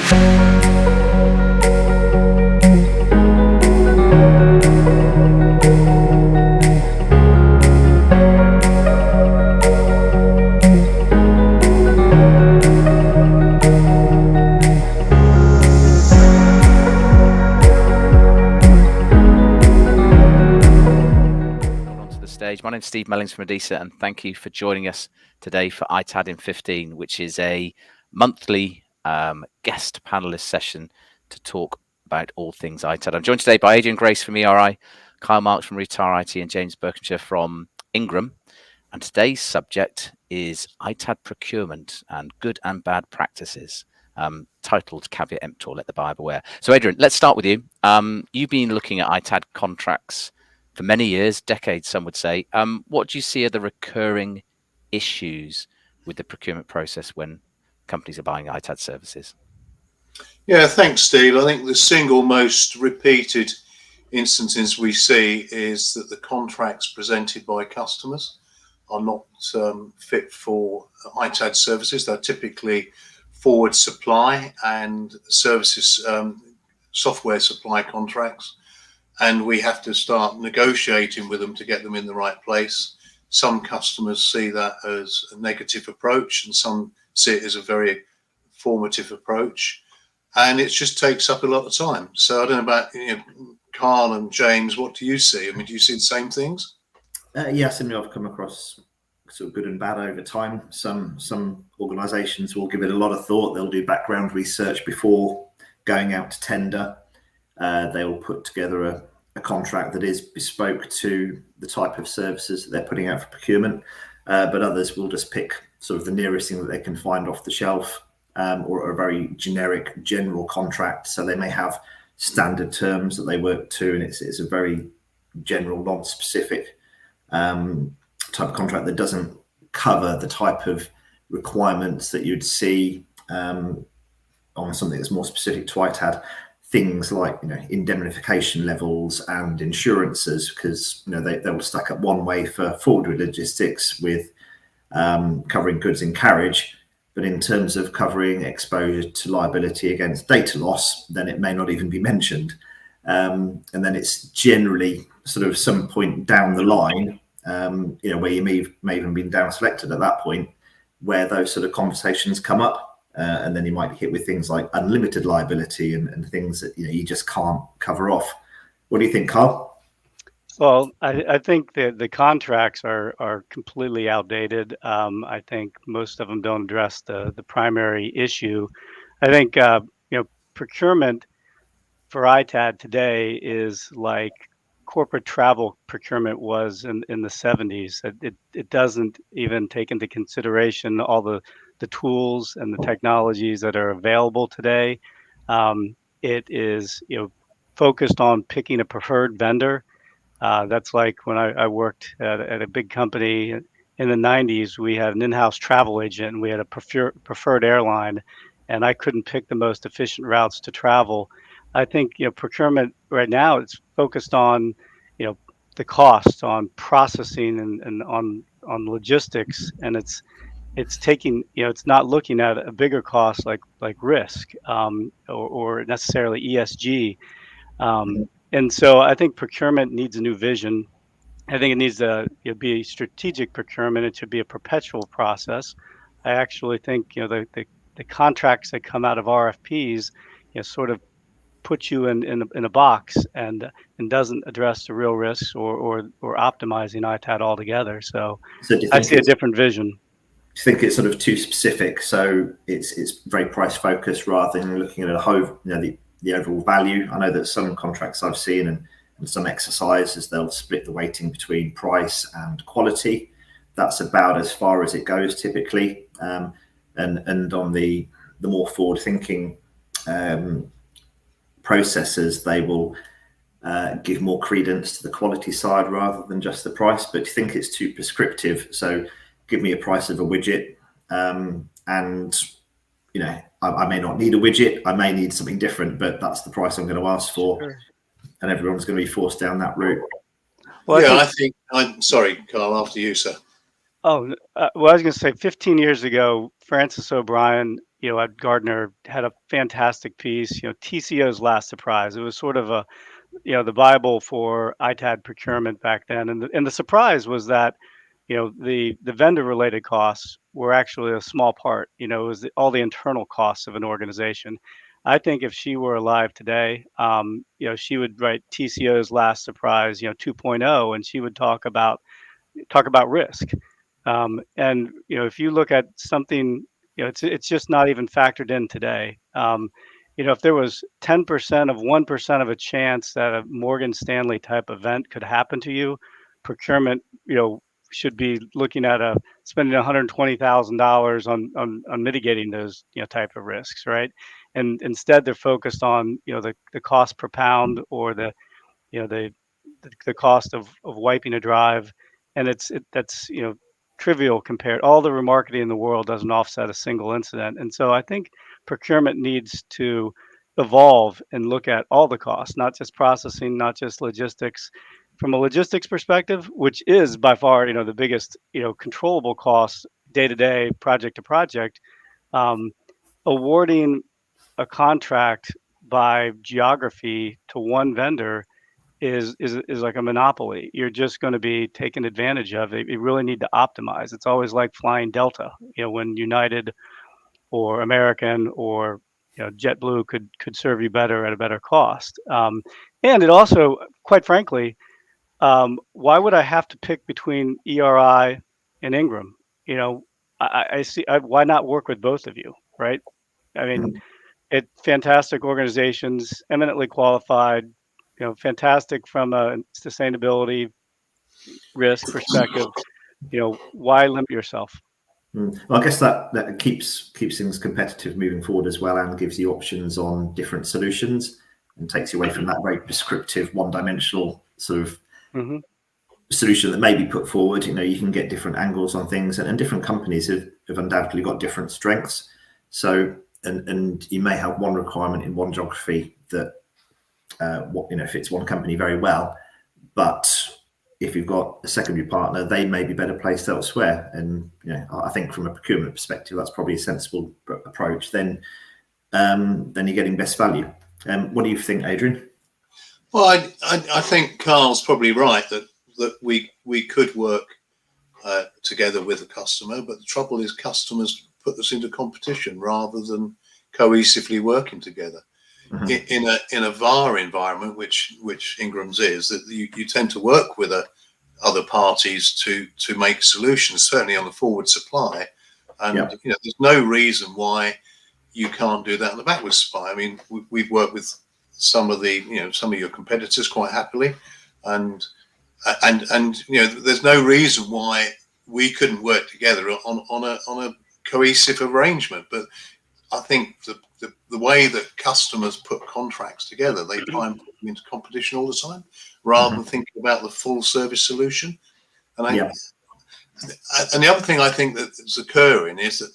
My name's Steve Mellings from ADISA, and thank you for joining us today for itadinfifteen, which is a monthly guest panelist session to talk about all things ITAD. I'm joined today by Adrian Grace from ERI, Kyle Marks from Retire IT, and James Berkshire from Ingram. And today's subject is ITAD procurement and good and bad practices, titled Caveat Emptor, Let the Buyer Beware. So Adrian, let's start with you. You've been looking at ITAD contracts for many years, decades, some would say. What do you see are the recurring issues with the procurement process when companies are buying ITAD services? Yeah, thanks, Steve. I think the single most repeated instances we see is that the contracts presented by customers are not fit for ITAD services. They're typically forward supply and services, software supply contracts. And we have to start negotiating with them to get them in the right place. Some customers see that as a negative approach, and some see it as a very formative approach. And it just takes up a lot of time. So I don't know about Carl and James. What do you see? I mean, do you see the same things? Yes, and I've come across sort of good and bad over time. Some organisations will give it a lot of thought. They'll do background research before going out to tender. They will put together a contract that is bespoke to the type of services that they're putting out for procurement, but others will just pick sort of the nearest thing that they can find off the shelf, or a very generic general contract. So they may have standard terms that they work to, and it's a very general, non-specific type of contract that doesn't cover the type of requirements that you'd see on something that's more specific to ITAD. Things like indemnification levels and insurances, because they will stack up one way for forward logistics with covering goods in carriage, but in terms of covering exposure to liability against data loss, then it may not even be mentioned, and then it's generally sort of some point down the line, where you may even been down selected at that point, where those sort of conversations come up. And then you might be hit with things like unlimited liability and things that you just can't cover off. What do you think, Carl? Well, I think the contracts are completely outdated. I think most of them don't address the primary issue. I think procurement for ITAD today is like corporate travel procurement was in the 70s. It doesn't even take into consideration all the tools and the technologies that are available today. It is focused on picking a preferred vendor. That's like when I worked at a big company in the 90s. We had an in-house travel agent, and we had a preferred airline, and I couldn't pick the most efficient routes to travel. I think procurement right now, it's focused on the cost, on processing, and on logistics, and it's taking it's not looking at a bigger cost like risk or necessarily ESG, and so I think procurement needs a new vision. I think it needs to be strategic procurement. It should be a perpetual process. I actually think the contracts that come out of RFPs sort of put you in a box and doesn't address the real risks or optimizing ITAD altogether. So I see a different vision. Do you think it's sort of too specific, so it's very price focused rather than looking at a whole, the overall value? I know that some contracts I've seen and some exercises, they'll split the weighting between price and quality. That's about as far as it goes typically, and on the more forward thinking processes, they will give more credence to the quality side rather than just the price. But do you think it's too prescriptive? So give me a price of a widget, and I may not need a widget, I may need something different, but that's the price I'm going to ask for. Sure. And everyone's going to be forced down that route. Well, yeah, I think I'm sorry, Carl, after you, sir. Oh, well, I was going to say 15 years ago, Francis O'Brien at Gardner had a fantastic piece, TCO's last surprise. It was sort of the Bible for ITAD procurement back then. And the surprise was that, the vendor related costs were actually a small part. It was all the internal costs of an organization. I think if she were alive today, she would write TCO's last surprise, 2.0, and she would talk about risk. And if you look at something, it's just not even factored in today. If there was 10% of 1% of a chance that a Morgan Stanley type event could happen to you, procurement, should be looking at spending $120,000 on mitigating those type of risks, right? And instead they're focused on the cost per pound, or the cost of wiping a drive, and that's trivial compared. All the remarketing in the world doesn't offset a single incident, and so I think procurement needs to evolve and look at all the costs, not just processing, not just logistics. From a logistics perspective, which is by far the biggest controllable costs day to day, project to project, awarding a contract by geography to one vendor is like a monopoly. You're just going to be taken advantage of. You really need to optimize. It's always like flying Delta. When United or American or JetBlue could serve you better at a better cost. And it also, quite frankly, why would I have to pick between ERI and Ingram? I see. Why not work with both of you, right? I mean, it's fantastic organizations, eminently qualified. Fantastic from a sustainability risk perspective. Why limit yourself? Well, I guess that keeps things competitive moving forward as well, and gives you options on different solutions, and takes you away from that very prescriptive, one-dimensional sort of solution that may be put forward. You can get different angles on things, and different companies have undoubtedly got different strengths. So, and you may have one requirement in one geography that fits one company very well, but if you've got a secondary partner, they may be better placed elsewhere. And I think from a procurement perspective, that's probably a sensible approach. Then you're getting best value. What do you think, Adrian? Well, I think Carl's probably right that we could work together with a customer, but the trouble is customers put us into competition rather than cohesively working together. In a VAR environment, which Ingram's is, that you tend to work with other parties to make solutions, certainly on the forward supply, and there's no reason why you can't do that on the backward supply. I mean, we've worked with some of your competitors quite happily, and there's no reason why we couldn't work together on a cohesive arrangement. But I think the way that customers put contracts together, they try and put them into competition all the time, rather than thinking about the full service solution. And and the other thing I think that's occurring is that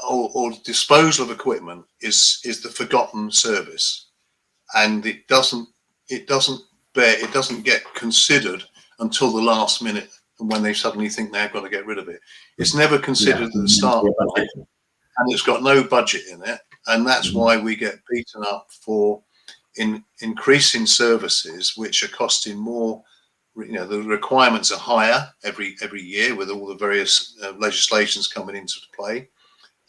or disposal of equipment is the forgotten service, and it doesn't get considered until the last minute, and when they suddenly think they've got to get rid of it. It's never considered at the start. And it's got no budget in it, and that's why we get beaten up for increasing services which are costing more. The requirements are higher every year with all the various legislations coming into play,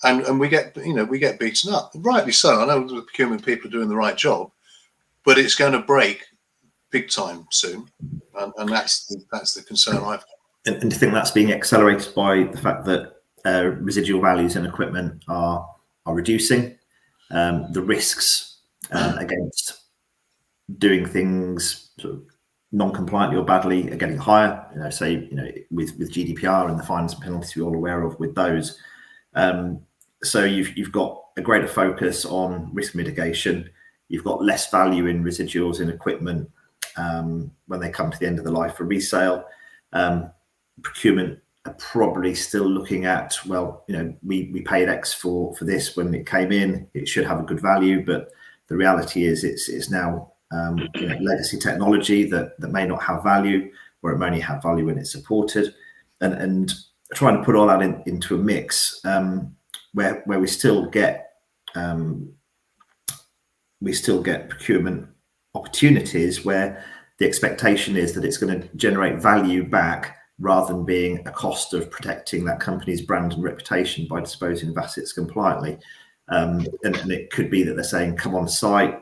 and we get beaten up, rightly so. I know the procurement people are doing the right job, but it's going to break big time soon, and that's the concern I've got. And do you think that's being accelerated by the fact that residual values in equipment are reducing? The risks against doing things sort of non-compliantly or badly are getting higher. With GDPR and the fines and penalties we're all aware of with those. So you've got a greater focus on risk mitigation. You've got less value in residuals in equipment when they come to the end of the life for resale. Procurement are probably still looking at, we paid X for this when it came in, it should have a good value, but the reality is it's now legacy technology that may not have value, or it may only have value when it's supported, and trying to put all that into a mix. where we still get procurement opportunities where the expectation is that it's going to generate value back rather than being a cost of protecting that company's brand and reputation by disposing of assets compliantly. And it could be that they're saying, come on site,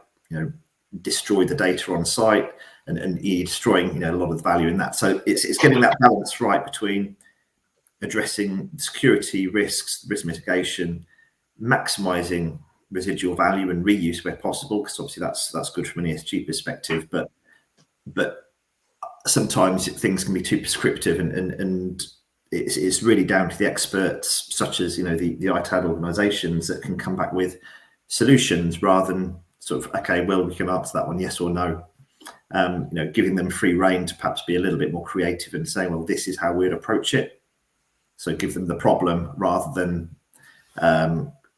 destroy the data on site, and you're destroying, a lot of the value in that. So it's getting that balance right between addressing security risks, risk mitigation, maximizing residual value and reuse where possible, because obviously that's good from an ESG perspective, but sometimes things can be too prescriptive, and it's really down to the experts, such as the ITAD organisations, that can come back with solutions rather than sort of, okay, well, we can answer that one yes or no. Giving them free rein to perhaps be a little bit more creative and saying, well, this is how we'd approach it. So give them the problem rather than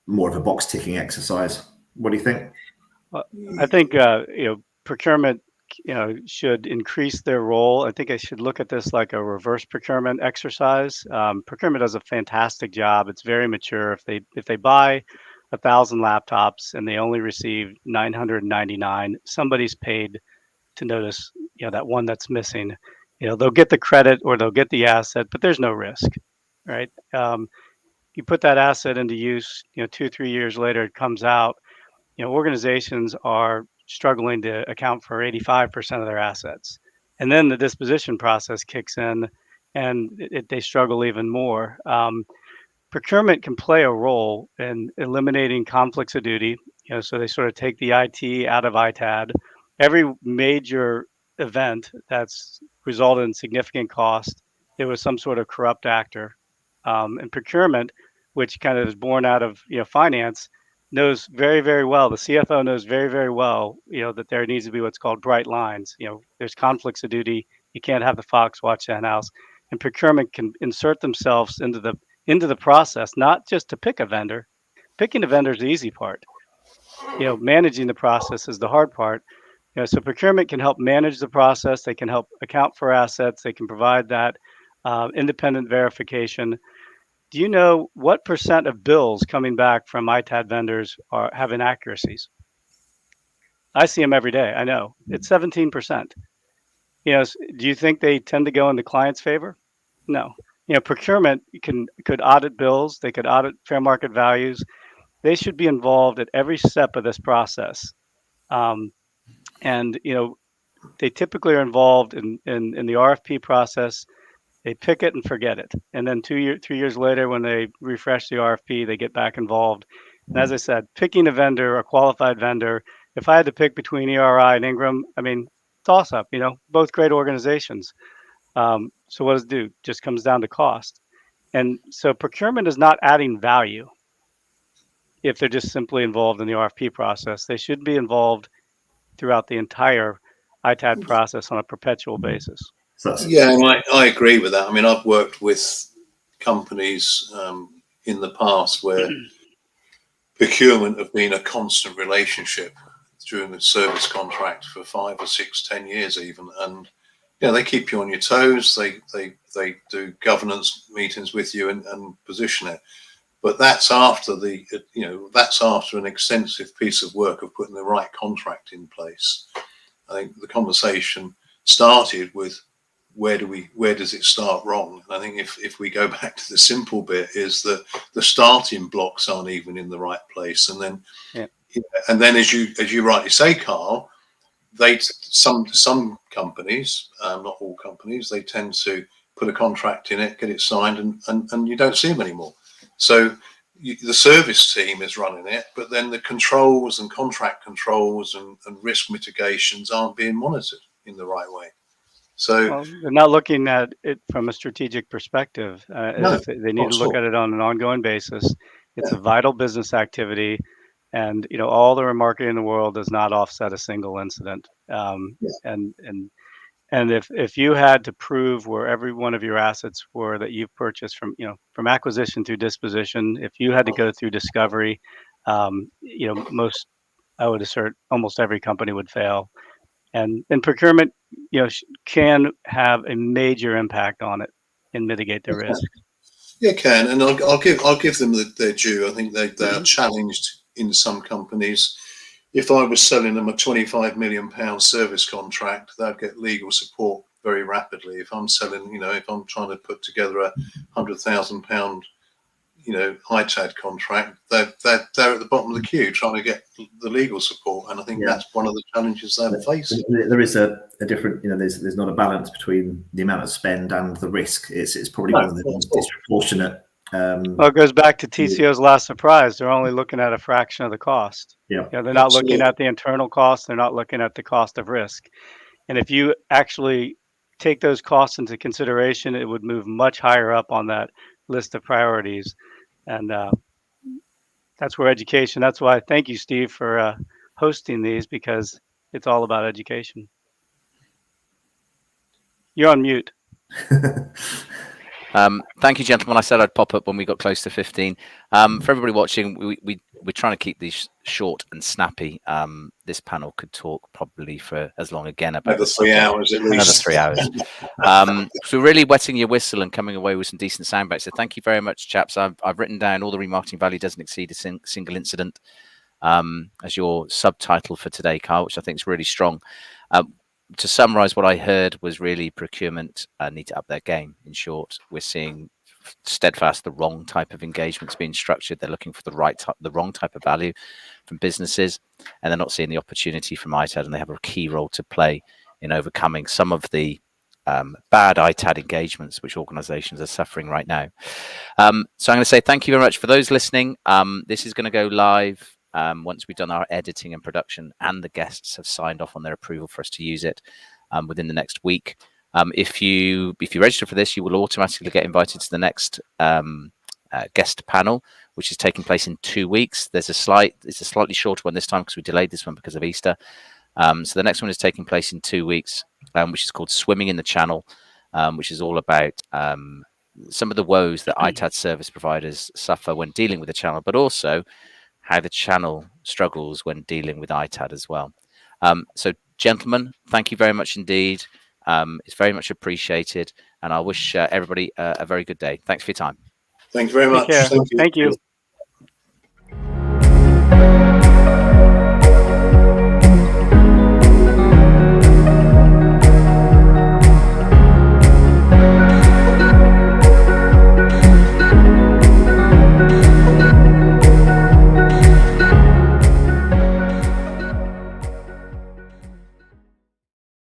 more of a box ticking exercise. What do you think? Well, I think procurement should increase their role. I think I should look at this like a reverse procurement exercise. Procurement does a fantastic job. It's very mature. If they buy 1,000 laptops and they only receive 999, somebody's paid to notice that one that's missing. They'll get the credit or they'll get the asset, but there's no risk, right? You put that asset into use, 2-3 years later, it comes out. Organizations are struggling to account for 85% of their assets, and then the disposition process kicks in, and they struggle even more. Procurement can play a role in eliminating conflicts of duty. So they sort of take the IT out of ITAD. Every major event that's resulted in significant cost, there was some sort of corrupt actor. And procurement, which kind of is born out of finance, knows very, very well. The CFO knows very, very well, that there needs to be what's called bright lines. There's conflicts of duty. You can't have the fox watch the hen house. And procurement can insert themselves into the process, not just to pick a vendor. Picking a vendor is the easy part. Managing the process is the hard part. So procurement can help manage the process. They can help account for assets. They can provide that independent verification. Do you know what percent of bills coming back from ITAD vendors have inaccuracies? I see them every day. I know it's 17%. Do you think they tend to go in the client's favor? No. Procurement could audit bills. They could audit fair market values. They should be involved at every step of this process. And they typically are involved in the RFP process. They pick it and forget it. And then 3 years later, when they refresh the RFP, they get back involved. And as I said, picking a vendor, a qualified vendor, if I had to pick between ERI and Ingram, toss up, both great organizations. So what does it do? Just comes down to cost. And so procurement is not adding value if they're just simply involved in the RFP process. They should be involved throughout the entire ITAD process on a perpetual basis. Yeah, and I agree with that. I've worked with companies in the past where procurement have been a constant relationship during the service contract for 5 or 6, 10 years even, and they keep you on your toes. They do governance meetings with you and position it. But that's after that's after an extensive piece of work of putting the right contract in place. I think the conversation started with where does it start wrong? And I think if we go back to the simple bit, is that the starting blocks aren't even in the right place, and then as you rightly say, Carl, some companies, not all companies, they tend to put a contract in it, get it signed, and you don't see them anymore. So the service team is running it, but then the controls and contract controls and risk mitigations aren't being monitored in the right way. So they're not looking at it from a strategic perspective. No, they need to look at it on an ongoing basis. It's a vital business activity, and all the remarketing in the world does not offset a single incident. And if you had to prove where every one of your assets were that you've purchased from acquisition through disposition, if you had to go through discovery, I would assert almost every company would fail. And procurement, can have a major impact on it and mitigate the risk. Yeah, can, and I'll give them their due. I think they are challenged in some companies. If I was selling them a £25 million service contract, they'd get legal support very rapidly. If I'm selling, if I'm trying to put together a £100,000, ITAD contract, they're at the bottom of the queue trying to get the legal support, and I think that's one of the challenges they're facing. There is a different, there's not a balance between the amount of spend and the risk. It's probably one of the most disproportionate. Well, it goes back to TCO's last surprise. They're only looking at a fraction of the cost. Yeah, they're not looking at the internal cost. They're not looking at the cost of risk. And if you actually take those costs into consideration, it would move much higher up on that list of priorities. And that's where education. That's why thank you, Steve, for hosting these, because it's all about education. You're on mute. Thank you, gentlemen. I said I'd pop up when we got close to 15. For everybody watching, we're trying to keep these short and snappy. This panel could talk probably for as long again about another 3 hours at least. Another 3 hours. So really wetting your whistle and coming away with some decent sound bites. So thank you very much, chaps. I've written down all the remarketing value doesn't exceed a single incident as your subtitle for today, Carl, which I think is really strong. To summarize, what I heard was really procurement need to up their game. In short, we're seeing steadfast the wrong type of engagements being structured. They're looking for the wrong type of value from businesses, and they're not seeing the opportunity from ITAD, and they have a key role to play in overcoming some of the bad ITAD engagements which organizations are suffering right now. So I'm going to say thank you very much for those listening. This is going to go live once we've done our editing and production and the guests have signed off on their approval for us to use it within the next week. If you register for this, you will automatically get invited to the next guest panel, which is taking place in 2 weeks. It's a slightly shorter one this time because we delayed this one because of Easter. So the next one is taking place in 2 weeks, which is called Swimming in the Channel, which is all about some of the woes that ITAD service providers suffer when dealing with the channel, but also how the channel struggles when dealing with ITAD as well. So gentlemen, thank you very much indeed. It's very much appreciated, and I wish everybody a very good day. Thanks for your time. Thank you very much. Thank you.